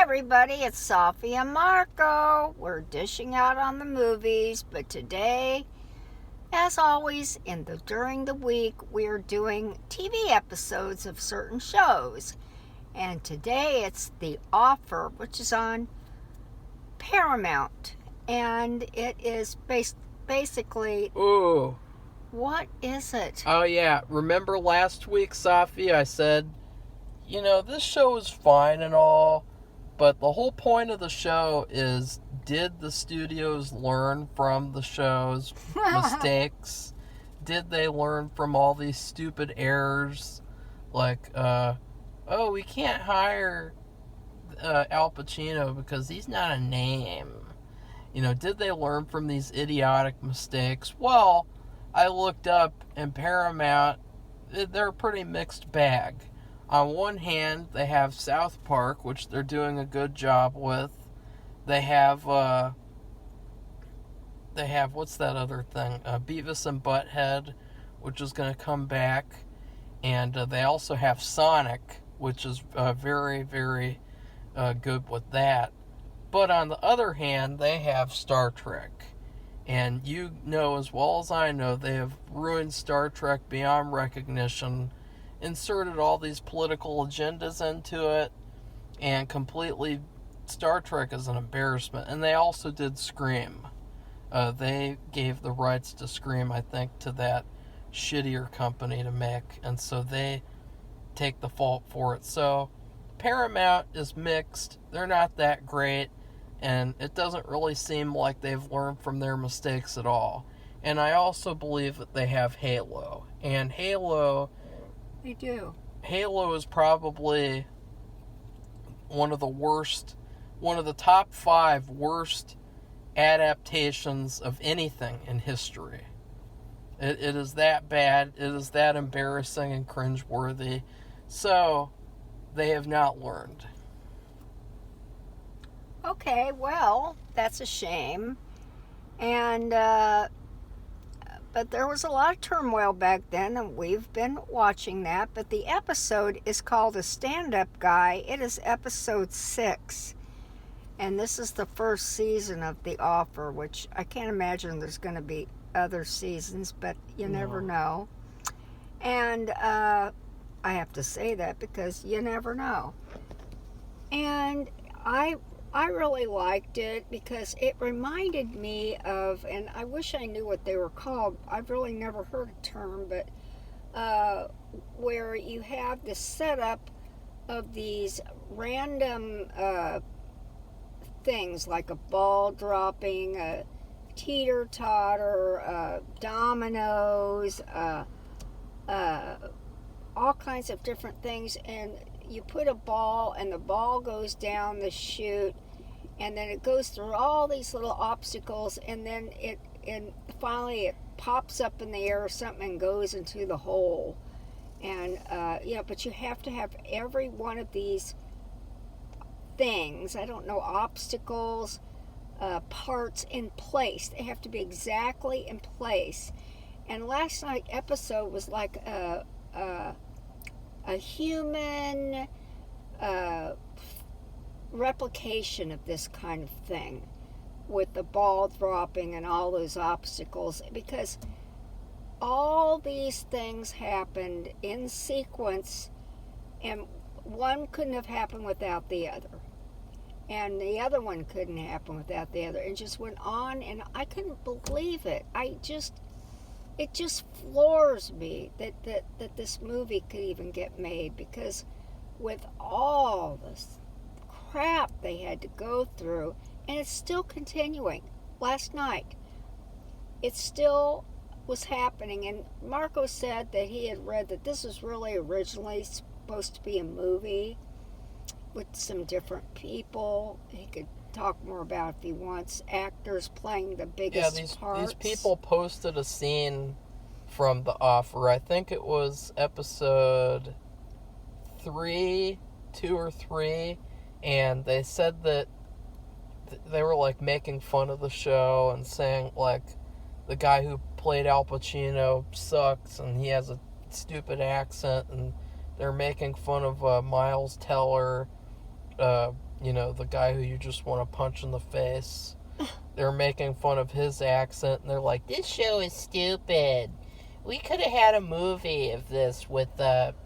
everybody, it's Safi and Marco. We're dishing out on the movies, but today, as always, during the week, we're doing TV episodes of certain shows. And today it's The Offer, which is on Paramount. And it is basically... Ooh. What is it? Oh, yeah. Remember last week, Safi, I said, this show is fine and all, but the whole point of the show is, did the studios learn from the show's mistakes? Did they learn from all these stupid errors? Like, we can't hire Al Pacino because he's not a name. Did they learn from these idiotic mistakes? Well, I looked up, and Paramount, they're a pretty mixed bag. On one hand, they have South Park, which they're doing a good job with. They have what's that other thing? Beavis and Butthead, which is going to come back. And they also have Sonic, which is very, very good with that. But on the other hand, they have Star Trek. And you know as well as I know, they have ruined Star Trek beyond recognition, inserted all these political agendas into it, and completely, Star Trek is an embarrassment. And they also did Scream. They gave the rights to Scream, I think, to that shittier company to make, and so they take the fault for it. So Paramount is mixed. They're not that great, and it doesn't really seem like they've learned from their mistakes at all. And I also believe that they have Halo, and Halo... They do. Halo is probably one of the top 5 worst adaptations of anything in history. It is that bad. It is that embarrassing and cringeworthy. So, they have not learned. Okay, well, that's a shame. And, but there was a lot of turmoil back then, and we've been watching that. But the episode is called A Stand-Up Guy. It is episode 6. And this is the first season of The Offer, which I can't imagine there's going to be other seasons, but you never know. And I have to say that because you never know. And I really liked it because it reminded me of, and I wish I knew what they were called. I've really never heard a term, but where you have the setup of these random things like a ball dropping, a teeter-totter, dominoes, all kinds of different things, and you put a ball and the ball goes down the chute, and then it goes through all these little obstacles, and then finally it pops up in the air or something and goes into the hole. And but you have to have every one of these things, I don't know, obstacles, parts in place. They have to be exactly in place. And last night's episode was like a human replication of this kind of thing, with the ball dropping and all those obstacles, because all these things happened in sequence, and one couldn't have happened without the other, and the other one couldn't happen without the other. It just went on, and I couldn't believe it. It just floors me that this movie could even get made, because with all this crap they had to go through, and it's still continuing. Last night, it still was happening, and Marco said that he had read that this was really originally supposed to be a movie with some different people. He could talk more about if he wants, actors playing the biggest parts. These people posted a scene from The Offer. I think it was episode 2 or 3, and they said that they were like making fun of the show and saying like the guy who played Al Pacino sucks and he has a stupid accent, and they're making fun of Miles Teller the guy who you just want to punch in the face. They're making fun of his accent, and they're like, "This show is stupid. We could have had a movie of this with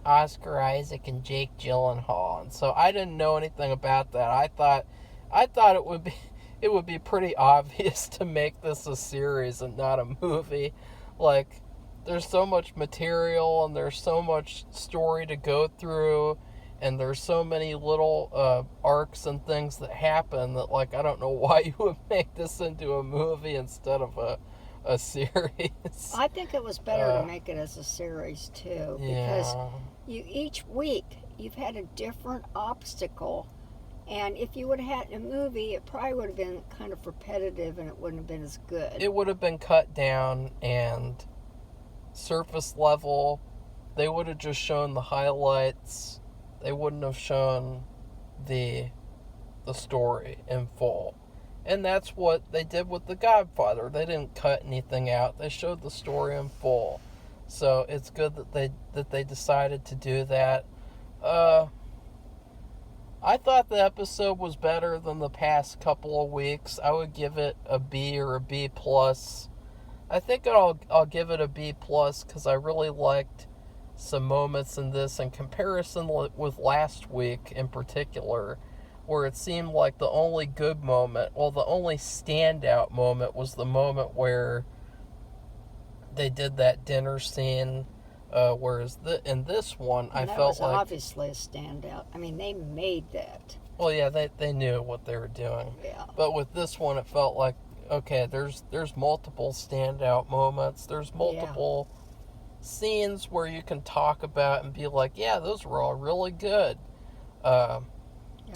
Oscar Isaac and Jake Gyllenhaal." And so I didn't know anything about that. I thought it would be pretty obvious to make this a series and not a movie. Like, there's so much material and there's so much story to go through, and there's so many little arcs and things that happen that, like, I don't know why you would make this into a movie instead of a series. I think it was better to make it as a series too, because each week you've had a different obstacle, and if you would have had a movie, it probably would have been kind of repetitive and it wouldn't have been as good. It would have been cut down and surface level. They would have just shown the highlights. They wouldn't have shown the story in full. And that's what they did with The Godfather. They didn't cut anything out. They showed the story in full. So it's good that they decided to do that. I thought the episode was better than the past couple of weeks. I would give it a B or a B plus. I think I'll give it a B plus because I really liked some moments in this in comparison with last week in particular, where it seemed like the only good moment, well, the only standout moment was the moment where they did that dinner scene, whereas in this one, I felt like... that was obviously a standout. I mean, they made that. Well, yeah, they knew what they were doing. Yeah. But with this one, it felt like, okay, there's multiple standout moments. There's multiple scenes where you can talk about and be like, yeah, those were all really good. Yeah,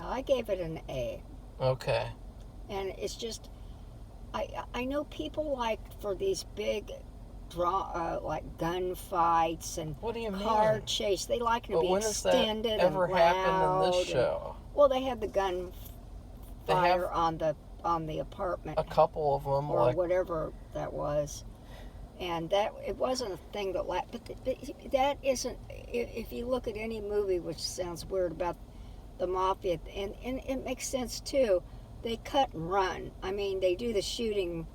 I gave it an A. Okay. And it's just, I know people like for these big like gunfights and what do you car mean? chase, they like them to be when extended has that ever and loud. happened in this show? Well, they had the gunfire on the apartment. A couple of them, or whatever that was. And that, it wasn't a thing that but that isn't, if you look at any movie, which sounds weird, about the mafia, and it makes sense too, they cut and run. I mean, they do the shooting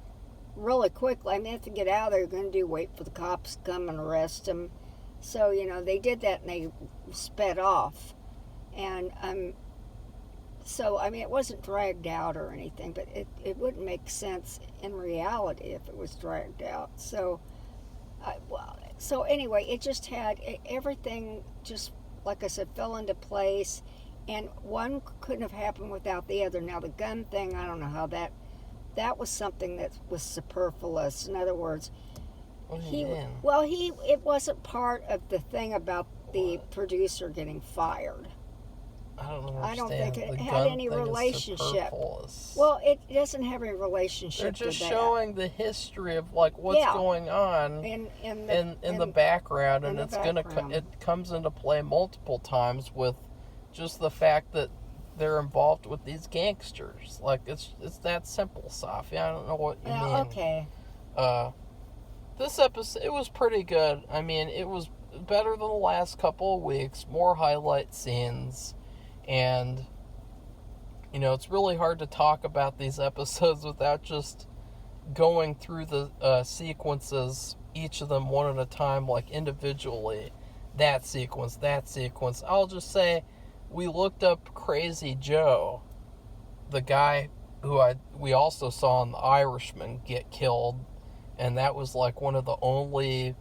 really quickly. I mean, they have to get out of there, wait for the cops to come and arrest them. So, they did that and they sped off. And so, I mean, it wasn't dragged out or anything, but it wouldn't make sense in reality if it was dragged out. So, so anyway, it just had everything, just like I said, fell into place, and one couldn't have happened without the other. Now, the gun thing, I don't know how that was something that was superfluous. In other words, it wasn't part of the thing about the producer getting fired. I don't think it had any relationship. Well, it doesn't have any relationship. They're just to that. showing the history of like what's going on in the background, and it comes into play multiple times with just the fact that they're involved with these gangsters. Like it's that simple, Safi. I don't know what you mean. Okay. This episode, it was pretty good. I mean, it was better than the last couple of weeks. More highlight scenes. And, it's really hard to talk about these episodes without just going through the sequences, each of them one at a time, like individually. That sequence. I'll just say, we looked up Crazy Joe, the guy who we also saw in The Irishman get killed, and that was like one of the only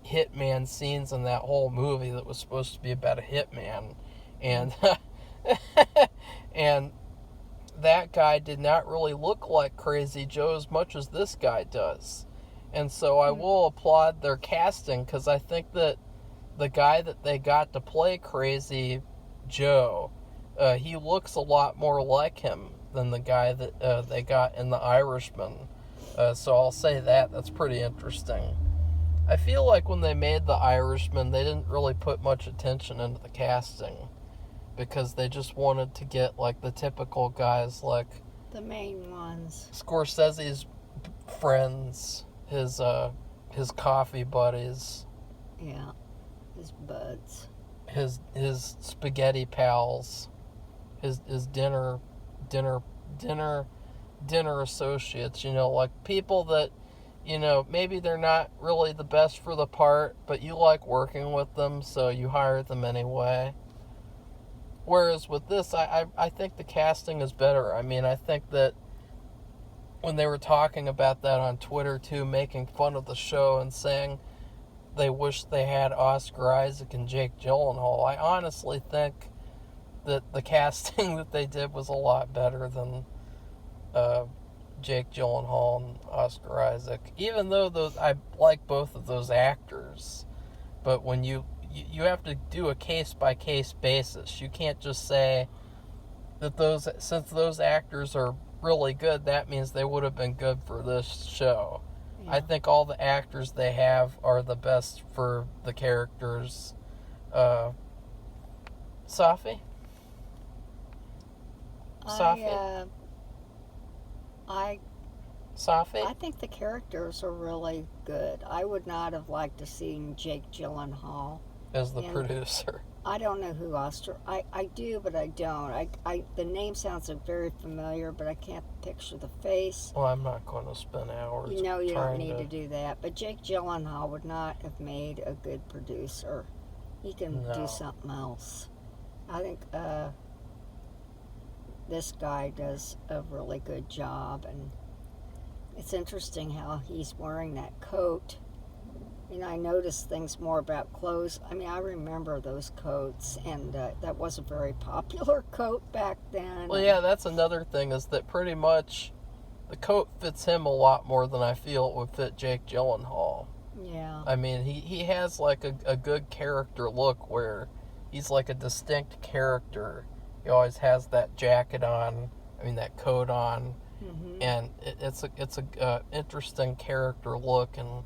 hitman scenes in that whole movie that was supposed to be about a hitman. And and that guy did not really look like Crazy Joe as much as this guy does. And so I will applaud their casting, because I think that the guy that they got to play Crazy Joe, he looks a lot more like him than the guy that they got in The Irishman. So I'll say that's pretty interesting. I feel like when they made The Irishman, they didn't really put much attention into the casting, because they just wanted to get like the typical guys, like the main ones, Scorsese's friends, his coffee buddies, his buds, his spaghetti pals, his dinner associates, like people that, maybe they're not really the best for the part, but you like working with them, so you hire them anyway. Whereas with this, I think the casting is better. I mean, I think that when they were talking about that on Twitter too, making fun of the show and saying they wish they had Oscar Isaac and Jake Gyllenhaal, I honestly think that the casting that they did was a lot better than Jake Gyllenhaal and Oscar Isaac. Even though I like both of those actors, but when you have to do a case-by-case basis. You can't just say that since those actors are really good, that means they would have been good for this show. Yeah. I think all the actors they have are the best for the characters. Safi? Safi? Safi? I think the characters are really good. I would not have liked to see Jake Gyllenhaal as the producer. I don't know who Oscar. I do, but I don't. The name sounds very familiar, but I can't picture the face. Well, I'm not going to spend hours. You don't need to do that. But Jake Gyllenhaal would not have made a good producer. He can do something else. I think this guy does a really good job, and it's interesting how he's wearing that coat. I noticed things more about clothes. I mean, I remember those coats, and that was a very popular coat back then. Well, yeah, that's another thing, is that pretty much the coat fits him a lot more than I feel it would fit Jake Gyllenhaal. Yeah. I mean, he has like a good character look where he's like a distinct character. He always has that jacket on, that coat on, and it's a interesting character look, and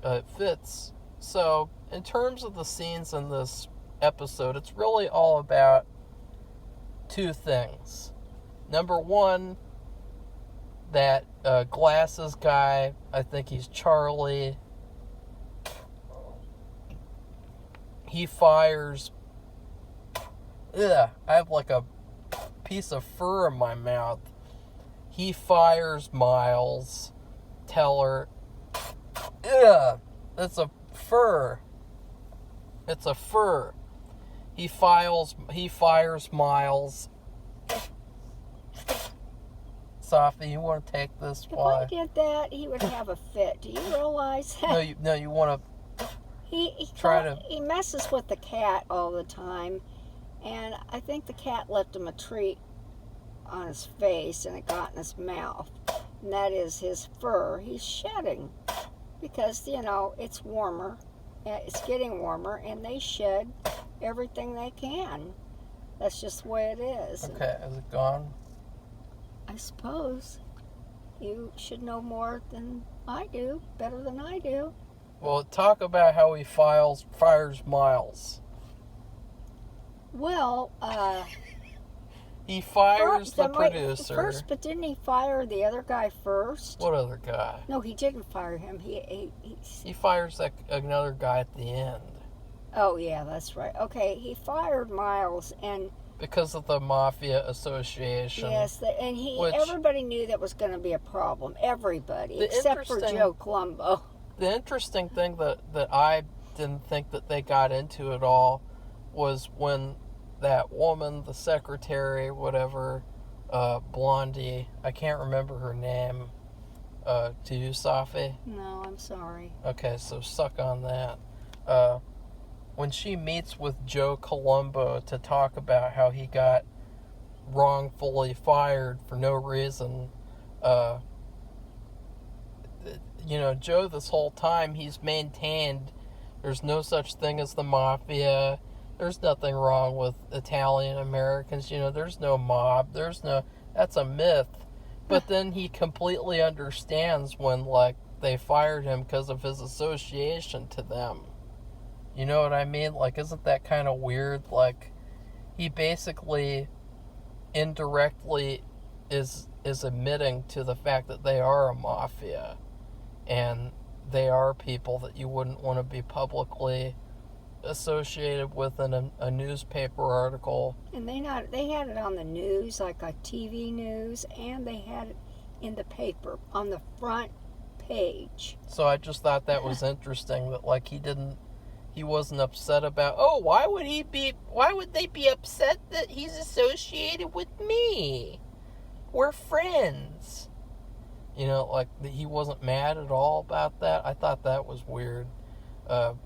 it fits. So, in terms of the scenes in this episode, it's really all about two things. Number one, that glasses guy, I think he's Charlie, he fires... I have like a piece of fur in my mouth. He fires Miles Teller. It's a fur. It's a fur. He fires Miles. Safi, you want to take this? If I did that, he would have a fit. Do you realize that? No, you want to He messes with the cat all the time, and I think the cat left him a treat on his face, and it got in his mouth. And that is his fur. He's shedding because, it's warmer. It's getting warmer, and they shed everything they can. That's just the way it is. Okay, is it gone? I suppose. You should know more than I do, better than I do. Well, talk about how he fires Miles. Well, he fires the producer. First, but didn't he fire the other guy first? What other guy? No, he didn't fire him. He fires another guy at the end. Oh, yeah, that's right. Okay, he fired Miles, and... because of the Mafia Association. Yes, everybody knew that was going to be a problem. Everybody, except for Joe Colombo. The interesting thing that I didn't think that they got into at all was when that woman, the secretary, whatever, Blondie, I can't remember her name. Do you, Safi? No, I'm sorry. Okay, so suck on that. When she meets with Joe Colombo to talk about how he got wrongfully fired for no reason, Joe, this whole time, he's maintained there's no such thing as the mafia. There's nothing wrong with Italian Americans. There's no mob. That's a myth. But then he completely understands when, they fired him because of his association to them. You know what I mean? Isn't that kind of weird? He basically indirectly is admitting to the fact that they are a mafia. And they are people that you wouldn't want to be publicly associated with a newspaper article. And they had it on the news, like a TV news, and they had it in the paper on the front page. So I just thought that was interesting that like he wasn't upset about, oh, why would they be upset that he's associated with me? We're friends. You know, like he wasn't mad at all about that. I thought that was weird.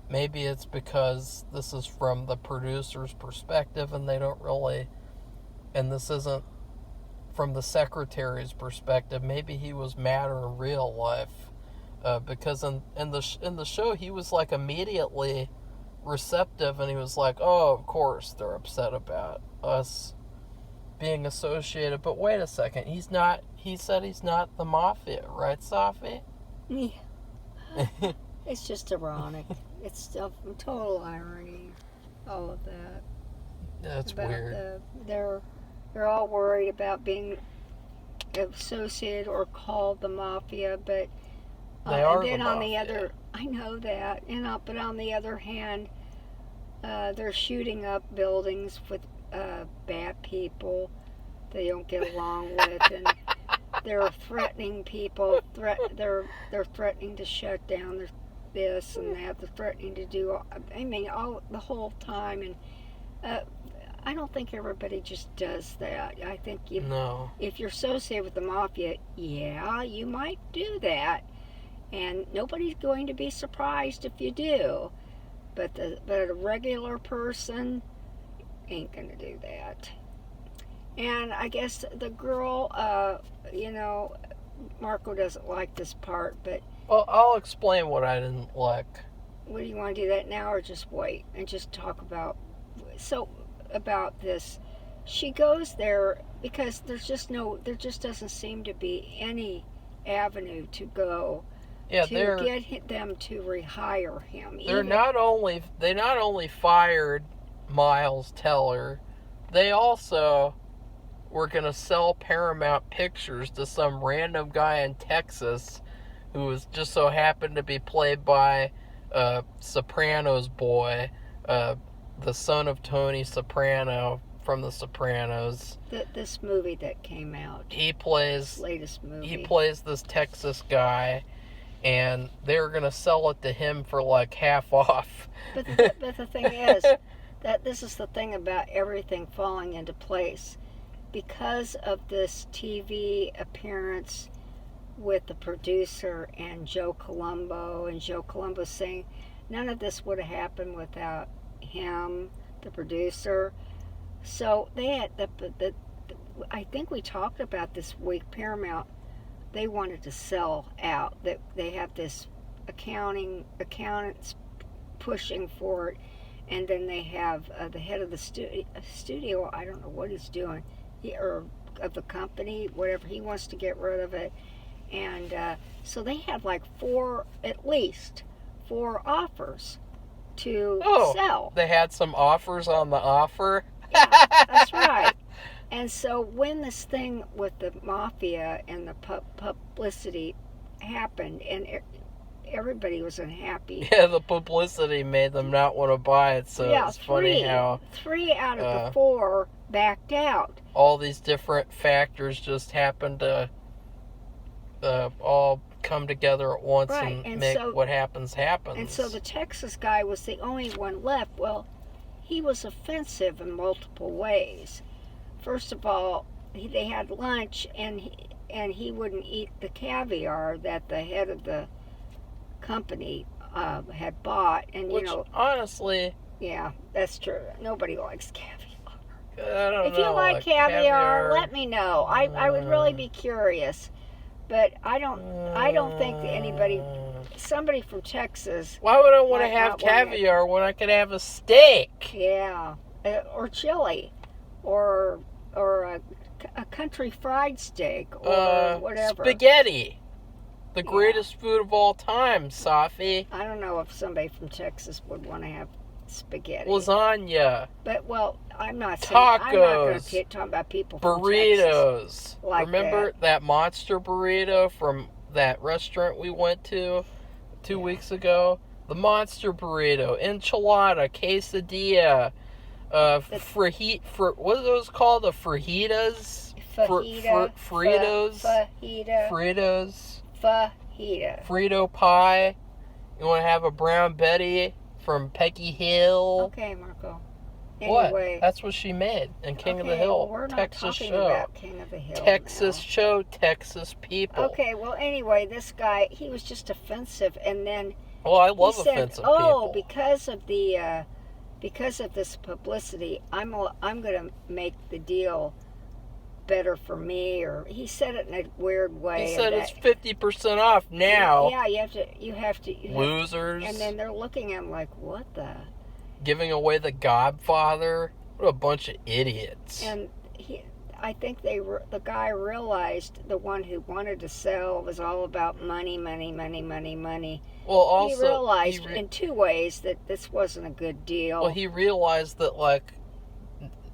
Maybe it's because this is from the producer's perspective and they don't really, and this isn't from the secretary's perspective. Maybe he was madder in real life, because in the show he was like immediately receptive and he was like, oh, of course they're upset about us being associated. But wait a second, he said he's not the mafia, right, Safi? Yeah. It's just ironic. It's stuff, total irony, all of that. That's about weird. They're all worried about being associated or called the mafia, but They are and then the on the mafia. other, I know that, but on the other hand, they're shooting up buildings with bad people they don't get along with, and they're threatening people. They're threatening to shut down this and that. They're threatening to do. All the whole time, and I don't think everybody just does that. I think if you're associated with the mafia, yeah, you might do that, and nobody's going to be surprised if you do. But a regular person ain't gonna do that. And I guess the girl, Marco doesn't like this part, but... Well, I'll explain what I didn't like. What do you want to do that now, or just wait and just talk about... So, about this, she goes there because there just doesn't seem to be any avenue to go to get them to rehire him. They not only fired Miles Teller, they also were going to sell Paramount Pictures to some random guy in Texas who was just so happened to be played by Sopranos boy, the son of Tony Soprano from The Sopranos. This movie that came out. Latest movie. He plays this Texas guy, and they were going to sell it to him for like half off. But the thing is, that this is the thing about everything falling into place. Because of this TV appearance with the producer and Joe Colombo, and Joe Colombo saying none of this would have happened without him, the producer. So they had I think we talked about this week, Paramount, they wanted to sell out. That they have this accountants pushing for it, and then they have the head of the studio, I don't know what he's doing, or of the company, whatever, he wants to get rid of it. And so they had like at least four offers to sell. They had some offers on the offer? Yeah, that's right. And so when this thing with the mafia and the publicity happened, and everybody was unhappy. Yeah, the publicity made them not want to buy it, so yeah, it's funny how... 3 out of the 4 backed out. All these different factors just happened to all come together at once, right. and make what happens. And so the Texas guy was the only one left. Well, he was offensive in multiple ways. First of all, they had lunch, and he wouldn't eat the caviar that the head of the company had bought. And which, honestly, yeah, that's true. Nobody likes caviar. I don't know. If you like caviar, let me know. I would really be curious. But I don't think that somebody from Texas. Why would I want to have caviar when I could have a steak? Yeah, or chili, or a country fried steak, or whatever. Spaghetti, the greatest food of all time, Safi. I don't know if somebody from Texas would want to have spaghetti. Lasagna. But I'm not saying, tacos. I'm not going to talk about people from burritos. Texas like Remember that monster burrito from that restaurant we went to 2 weeks ago? the monster burrito, enchilada, quesadilla, what are those called? The fajitas? Fajita. Fritos? Fajita. Fritos? Fajita. Frito pie. You want to have a brown Betty from Peggy Hill? Okay, Marco. What? Anyway. That's what she made in King of the Hill. Well, we're Texas not talking show. about King of the Hill Texas now. show, Texas people. Okay, well, anyway, this guy, he was just offensive, and then Well, I love he said, offensive "Oh, people. because of this publicity, I'm going to make the deal better for me." Or he said it in a weird way. He said it's 50% off now. Yeah, you have to. Losers. And then they're looking at him like, "What the?" Giving away the Godfather. What a bunch of idiots. And I think the guy realized, the one who wanted to sell, was all about money, money, money, money, money. Well, also he realized in two ways that this wasn't a good deal. Well, he realized that, like,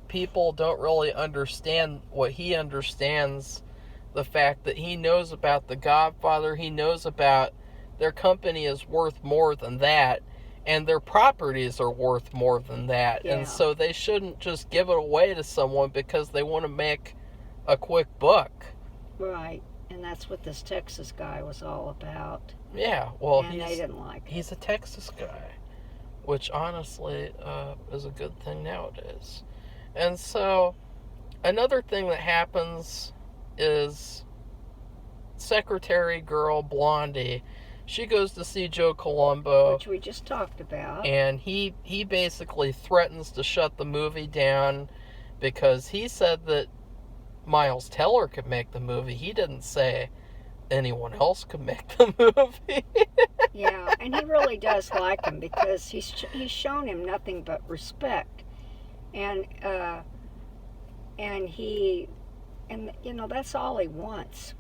people don't really understand what he understands. The fact that he knows about the Godfather, he knows about their company is worth more than that, and their properties are worth more than that. Yeah. And so they shouldn't just give it away to someone because they want to make a quick buck. Right. And that's what this Texas guy was all about. Yeah, well, and they didn't like it. He's a Texas guy, which honestly is a good thing nowadays. And so, another thing that happens is secretary girl Blondie, she goes to see Joe Colombo, which we just talked about, and he basically threatens to shut the movie down because he said that Miles Teller could make the movie. He didn't say anyone else could make the movie. Yeah, and he really does like him because he's shown him nothing but respect, and he, and you know, that's all he wants,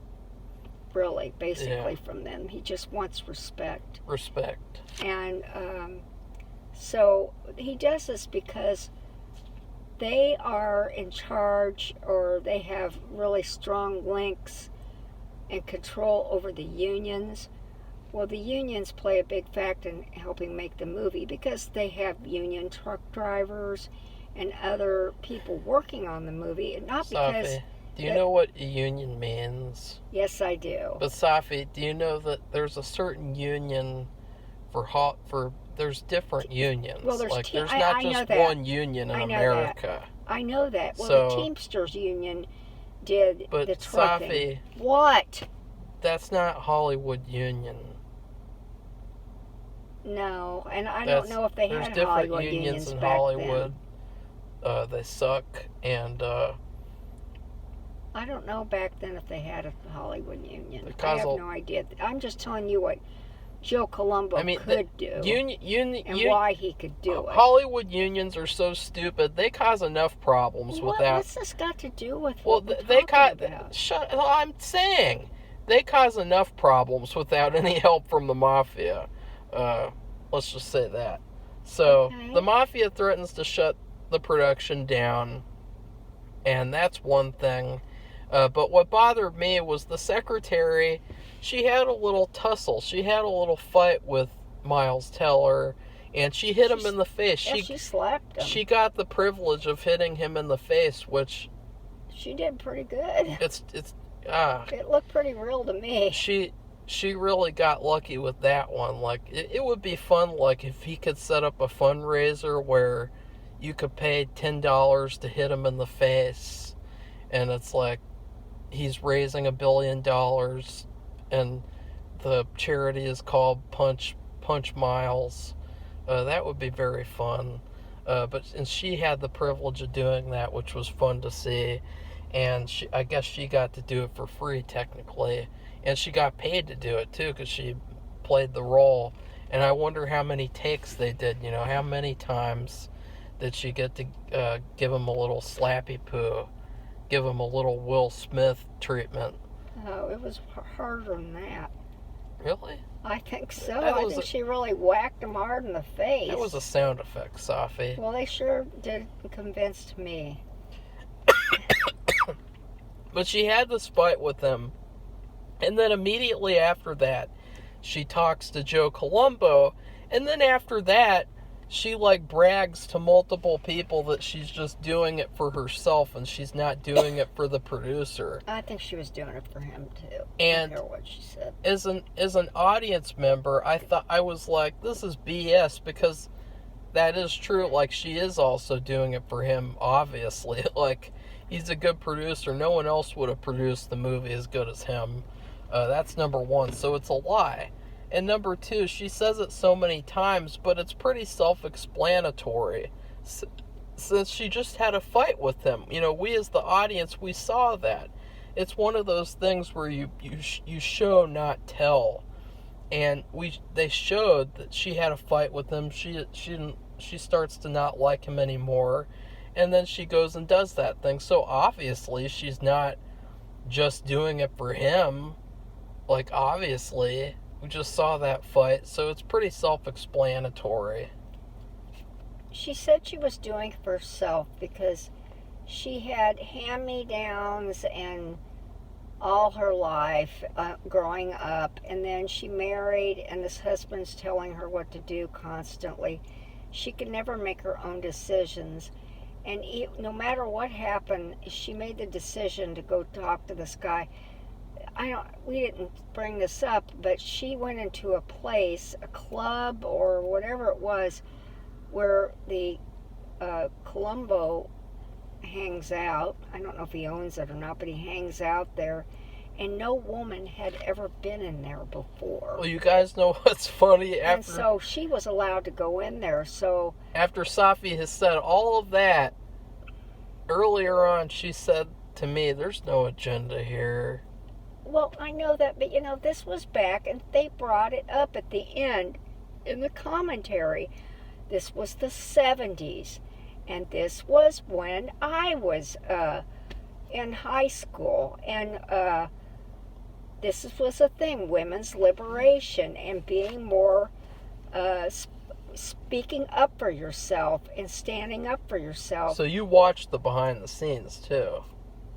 really, basically, from them. He just wants respect. Respect. And so he does this because they are in charge, or they have really strong links and control over the unions. Well, the unions play a big factor in helping make the movie because they have union truck drivers and other people working on the movie. Not because... Safi, do you know what a union means? Yes, I do. But Safi, do you know that there's a certain union for there's different unions? Well, there's there's not just one union in America. I know that. Well, So, the Teamsters Union did but the trucking. Safi, What? that's not Hollywood Union. No, and I don't know if they There's had different Hollywood unions in back Hollywood. then. They suck, and I don't know back then if they had a Hollywood Union. I Because have no idea. I'm just telling you what Joe Colombo could do, and why he could do it. Hollywood unions are so stupid. They cause enough problems without. What's this got to do with Well, what we're they talking about? I'm saying they cause enough problems without any help from the mafia. Let's just say that. So the mafia threatens to shut the production down, and that's one thing. But what bothered me was the secretary. She had a little tussle. She had a little fight with Miles Teller, and she hit him in the face. Yeah, she slapped him. She got the privilege of hitting him in the face, which she did pretty good. It looked pretty real to me. She really got lucky with that one. Like, it would be fun, like, if he could set up a fundraiser where you could pay $10 to hit him in the face, and it's like he's raising $1 billion, and the charity is called Punch Miles. That would be very fun. And she had the privilege of doing that, which was fun to see. And I guess she got to do it for free, technically. And she got paid to do it, too, because she played the role. And I wonder how many takes they did. You know, how many times did she get to give him a little slappy poo? Give him a little Will Smith treatment? Oh, it was harder than that. Really? I think so. I think she really whacked him hard in the face. That was a sound effect, Safi. Well, they sure did convince me. But she had this fight with him. And then immediately after that, she talks to Joe Colombo. And then after that, she like brags to multiple people that she's just doing it for herself and she's not doing it for the producer. I think she was doing it for him too. And I hear what she said. As an audience member, I was like, this is BS, because that is true. Like, she is also doing it for him, obviously. Like, he's a good producer. No one else would have produced the movie as good as him. That's number one. So it's a lie. And number two, she says it so many times, but it's pretty self-explanatory. Since she just had a fight with him. You know, we as the audience, we saw that. It's one of those things where you show, not tell. And they showed that she had a fight with him. She starts to not like him anymore. And then she goes and does that thing. So obviously she's not just doing it for him. Like, obviously, we just saw that fight. So it's pretty self-explanatory. She said she was doing it for herself because she had hand-me-downs and all her life growing up, and then she married and this husband's telling her what to do constantly. She could never make her own decisions, and no matter what happened, she made the decision to go talk to this guy. We didn't bring this up, but she went into a place, a club or whatever it was, where the Columbo hangs out. I don't know if he owns it or not, but he hangs out there, and no woman had ever been in there before. Well, you guys know what's funny? And so she was allowed to go in there. So after Safi has said all of that, earlier on she said to me, there's no agenda here. Well, I know that, but this was back, and they brought it up at the end in the commentary. This was the 70s. And this was when I was in high school. And this was a thing, women's liberation and being more, speaking up for yourself and standing up for yourself. So you watched the behind the scenes, too?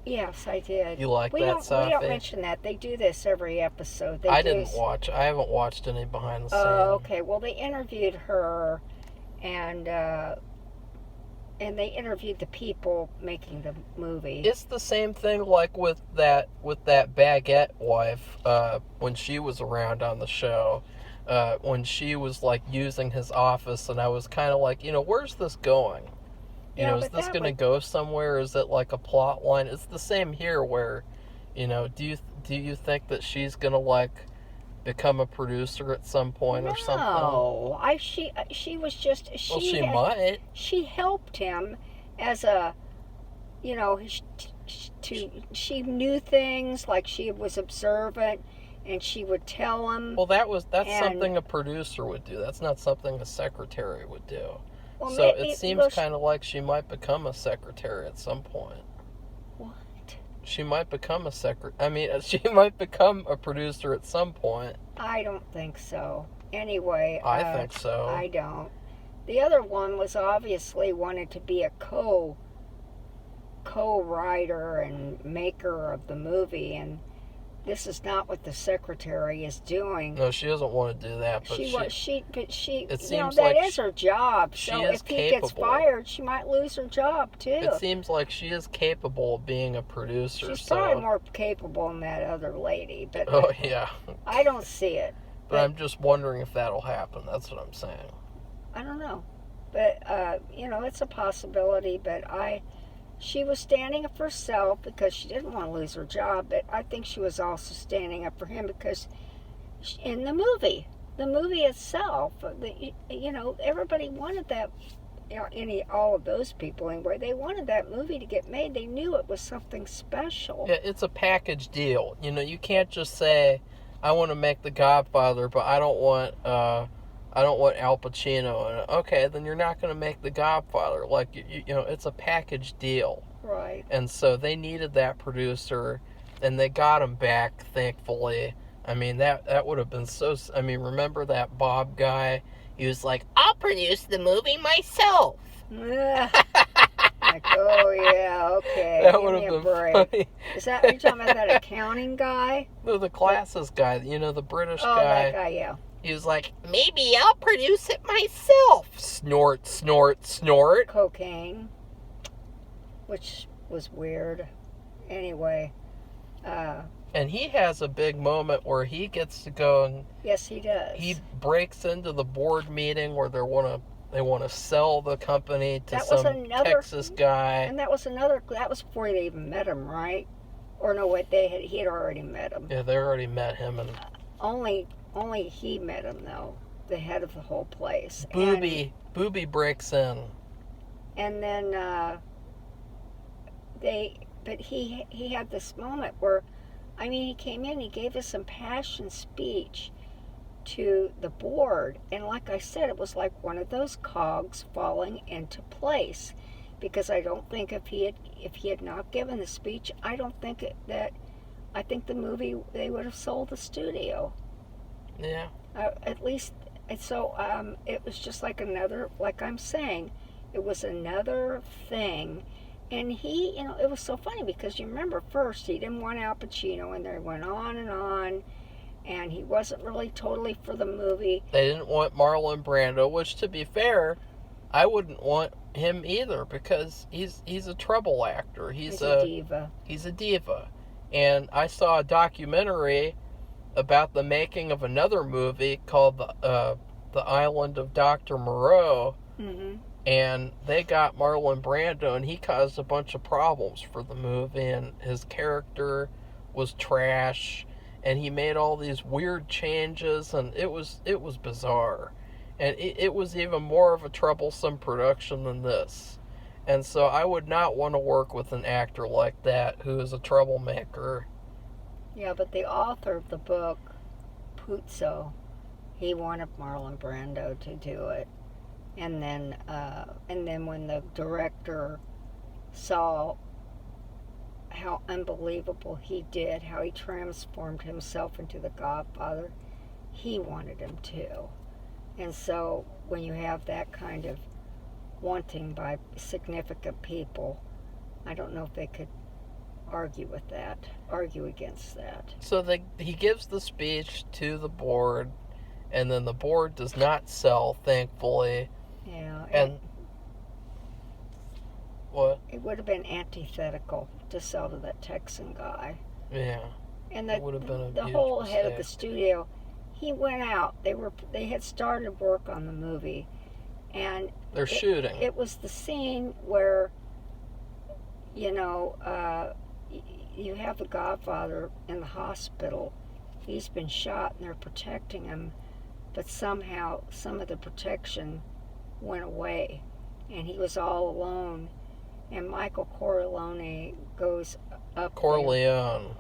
Yes, I did. You like that, Safi? We don't mention that. They do this every episode. I haven't watched any behind the scenes. Oh, okay. Well, they interviewed her, and they interviewed the people making the movie. It's the same thing like with that Baguette wife when she was around on the show, when she was like using his office, and I was kind of like, where's this going? Is this going to go somewhere? Is it like a plot line? It's the same here where, do you think that she's going to like become a producer at some point or something? No, she was just she might. She helped him as a, she knew things, like she was observant, and she would tell him. Well, that's something a producer would do. That's not something a secretary would do. Well, so it seems kind of like she might become a secretary at some point. What? She might become she might become a producer at some point. I don't think so. Anyway, I think so. I don't. The other one was obviously wanted to be a co-writer and maker of the movie, and this is not what the secretary is doing. No, she doesn't want to do that. But it seems like that is her job. So if he gets fired, she might lose her job too. It seems like she is capable of being a producer. She's probably more capable than that other lady, but oh yeah, I don't see it. But I'm just wondering if that'll happen. That's what I'm saying. I don't know, but it's a possibility. But she was standing up for herself because she didn't want to lose her job, but I think she was also standing up for him because in the movie itself, everybody wanted that, all of those people anyway, they wanted that movie to get made. They knew it was something special. Yeah, it's a package deal. You can't just say, I want to make The Godfather, but I don't want Al Pacino. And okay, then you're not going to make The Godfather. Like, it's a package deal. Right. And so they needed that producer, and they got him back, thankfully. I mean, that would have been so... I mean, remember that Bob guy? He was like, I'll produce the movie myself. Like, oh, yeah, okay. That would have been funny. Are you talking about that accounting guy? No, the classes guy, the British guy. Oh, that guy, yeah. He was like, maybe I'll produce it myself. Snort, snort, snort. Cocaine, which was weird. Anyway, and he has a big moment where he gets to go and yes, he does. he breaks into the board meeting where they want to sell the company to some Texas guy. And that was before they even met him, right? Or no, wait, he had already met him. Yeah, they already met him, and only he met him though, the head of the whole place. Booby breaks in, and then he had this moment where, I mean, he came in, he gave us some impassioned speech to the board, and like I said, it was like one of those cogs falling into place, because I don't think if he had not given the speech, I think the movie, they would have sold the studio. Yeah. At least, and so it was just like I'm saying, it was another thing. And he, it was so funny because you remember first he didn't want Al Pacino, and they went on, and he wasn't really totally for the movie. They didn't want Marlon Brando, which, to be fair, I wouldn't want him either, because he's a trouble actor. He's a diva. He's a diva. And I saw a documentary about the making of another movie called The Island of Dr. Moreau. Mm-hmm. And they got Marlon Brando, and he caused a bunch of problems for the movie, and his character was trash, and he made all these weird changes, and it was bizarre. And it was even more of a troublesome production than this. And so I would not want to work with an actor like that who is a troublemaker. Yeah, but the author of the book, Puzo, he wanted Marlon Brando to do it. And then when the director saw how unbelievable he did, how he transformed himself into the Godfather, he wanted him to. And so when you have that kind of wanting by significant people, I don't know if they could argue against that. So he gives the speech to the board, and then the board does not sell, thankfully. Yeah. And what? It would have been antithetical to sell to that Texan guy. Yeah. And that would have been the whole head of the studio, he went out. They had started work on the movie, and they're shooting. It was the scene where, you have the Godfather in the hospital. He's been shot, and they're protecting him, but somehow some of the protection went away, and he was all alone. And Michael Corleone goes up. Corleone.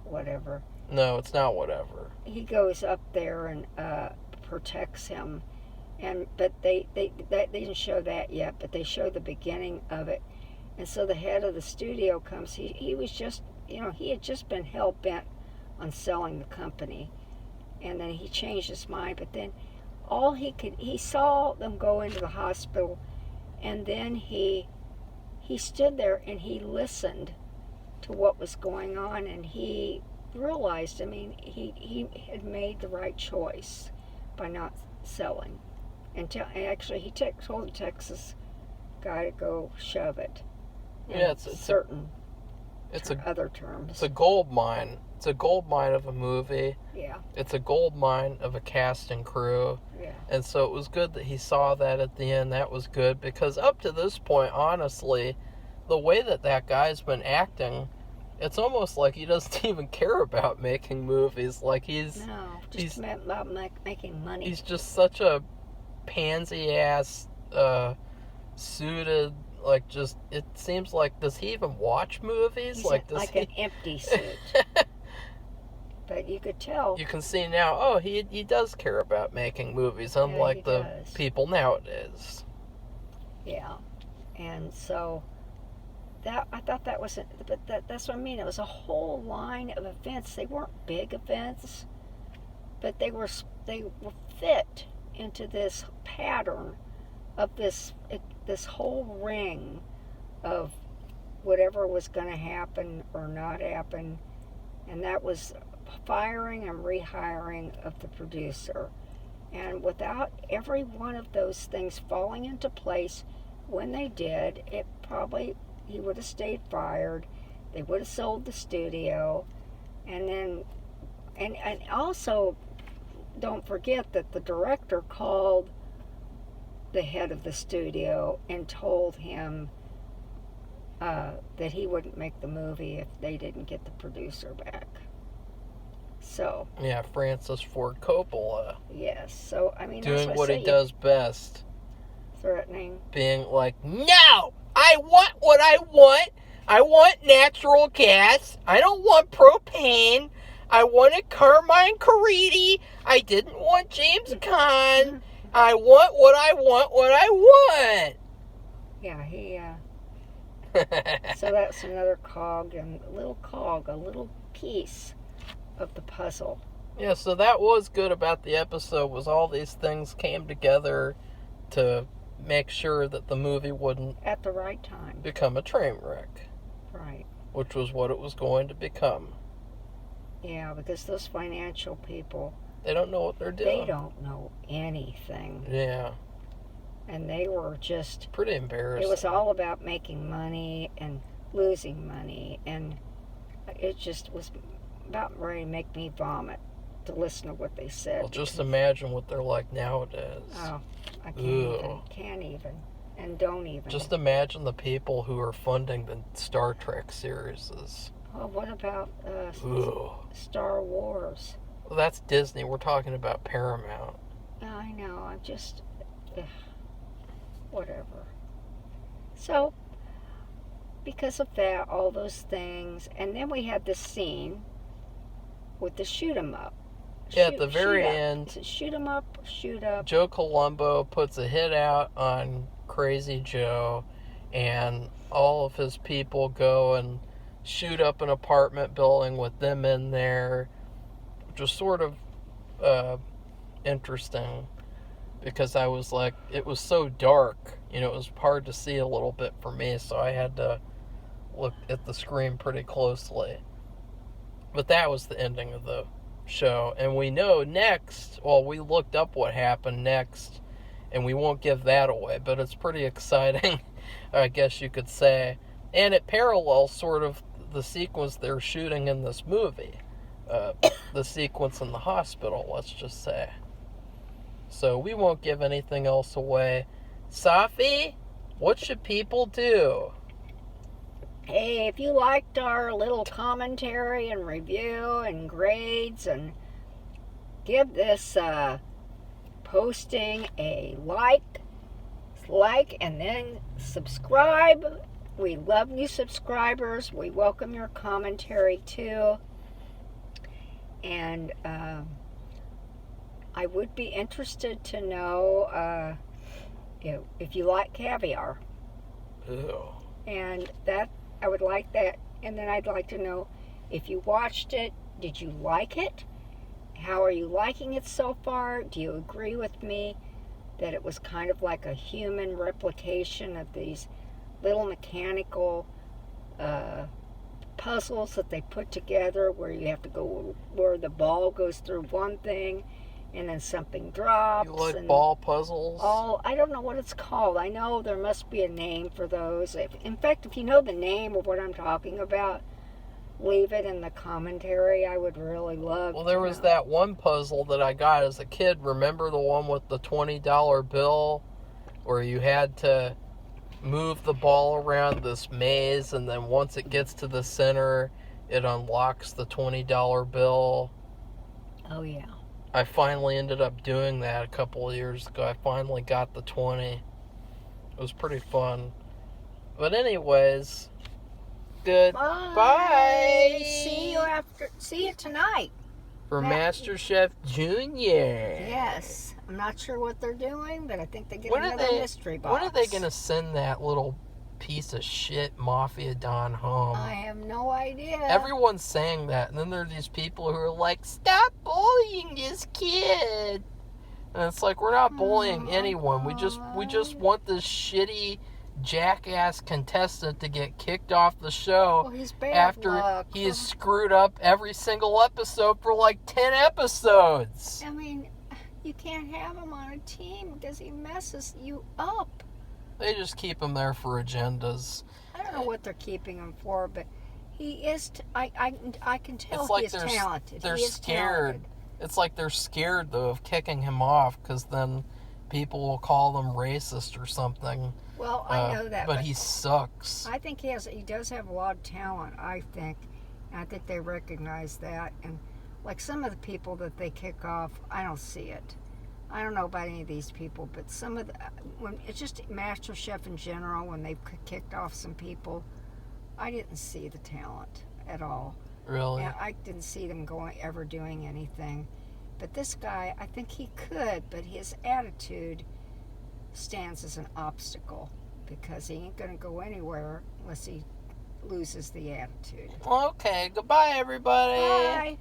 Whatever. No, it's not whatever. He goes up there and protects him, but they didn't show that yet. But they show the beginning of it, and so the head of the studio comes. He was just, he had just been hell bent on selling the company, and then he changed his mind. But then he saw them go into the hospital, and then he stood there and he listened to what was going on, and he realized, he had made the right choice by not selling. And actually, he told the Texas guy to go shove it. Yeah, it's other terms. It's a gold mine. It's a gold mine of a movie. Yeah. It's a gold mine of a cast and crew. Yeah. And so it was good that he saw that at the end. That was good, because up to this point, honestly, the way that guy's been acting, it's almost like he doesn't even care about making movies. Like he's about making money. He's just such a pansy-ass, suited, like, just, it seems like, does he even watch movies? He's an empty suit. But you could tell. You can see now, he does care about making movies, unlike the people nowadays. Yeah. And so I thought that was it, but that's what I mean. It was a whole line of events. They weren't big events, but they were fit into this pattern of this whole ring of whatever was going to happen or not happen, and that was firing and rehiring of the producer. And without every one of those things falling into place when they did, he would have stayed fired. They would have sold the studio. And then, and also, don't forget that the director called the head of the studio and told him that he wouldn't make the movie if they didn't get the producer back. So. Yeah, Francis Ford Coppola. Yes. So, I mean, doing what he does best. Threatening. Being like, no! I want what I want! I want natural gas! I don't want propane! I wanted Carmine Caridi! I didn't want James Caan! I want what I want, what I want! Yeah, he, so that's another cog, and a little piece of the puzzle. Yeah, so that was good about the episode, was all these things came together to make sure that the movie wouldn't at the right time become a train wreck. Right. Which was what it was going to become. Yeah, because those financial people, they don't know what they're doing. They don't know anything. Yeah. And they were just pretty embarrassing. It was all about making money and losing money, and it just was about ready to make me vomit to listen to what they said. Well, just imagine what they're like nowadays. Oh, I can't even, and don't even. Just imagine the people who are funding the Star Trek series. Well, what about Star Wars? Well, that's Disney. We're talking about Paramount. I know. I'm just, whatever. So, because of that, all those things, and then we had this scene with the shoot 'em up. Yeah, at the very end, shoot 'em up, shoot up. Joe Colombo puts a hit out on Crazy Joe, and all of his people go and shoot up an apartment building with them in there, which was sort of interesting, because I was like, it was so dark, it was hard to see a little bit for me, so I had to look at the screen pretty closely. But that was the ending of the show, and we know next, we looked up what happened next, and we won't give that away, but it's pretty exciting, I guess you could say, and it parallels sort of the sequence they're shooting in this movie, the sequence in the hospital, let's just say. So we won't give anything else away. Safi, what should people do? Hey, if you liked our little commentary and review and grades, and give this posting a like, and then subscribe. We love new subscribers. We welcome your commentary too. And I would be interested to know if you like caviar. Ew. And that, I would like that. And then I'd like to know, if you watched it, did you like it? How are you liking it so far? Do you agree with me that it was kind of like a human replication of these little mechanical puzzles that they put together, where you have to go where the ball goes through one thing and then something drops? You like ball puzzles? I don't know what it's called. I know there must be a name for those. In fact, if you know the name of what I'm talking about, leave it in the commentary. I would really love to know. There was that one puzzle that I got as a kid. Remember the one with the $20 bill, where you had to move the ball around this maze, and then once it gets to the center, it unlocks the $20 bill? Oh, yeah. I finally ended up doing that a couple of years ago. I finally got the 20. It was pretty fun. But anyways, goodbye. See you tonight. For MasterChef Junior. Yes. I'm not sure what they're doing, but I think they get another mystery box. When are they going to send that little piece of shit Mafia Don home? I have no idea. Everyone's saying that, and then there are these people who are like, stop bullying this kid. And it's like, we're not bullying anyone. We just want this shitty jackass contestant to get kicked off the show Well, he's bad after luck. he has screwed up every single episode for like 10 episodes. I mean, you can't have him on a team because he messes you up. They just keep him there for agendas. I don't know what they're keeping him for, but he is. I can tell It's like he is they're, talented. they're he is scared. talented. It's like they're scared, though, of kicking him off because then people will call them racist or something. Well, I know that, but he sucks. I think he does have a lot of talent. I think they recognize that, and like some of the people that they kick off, I don't see it. I don't know about any of these people, but some of when it's just MasterChef in general, when they've kicked off some people, I didn't see the talent at all. Really? Yeah, I didn't see them ever doing anything. But this guy, I think he could, but his attitude stands as an obstacle because he ain't going to go anywhere unless he loses the attitude. Okay, goodbye, everybody. Bye.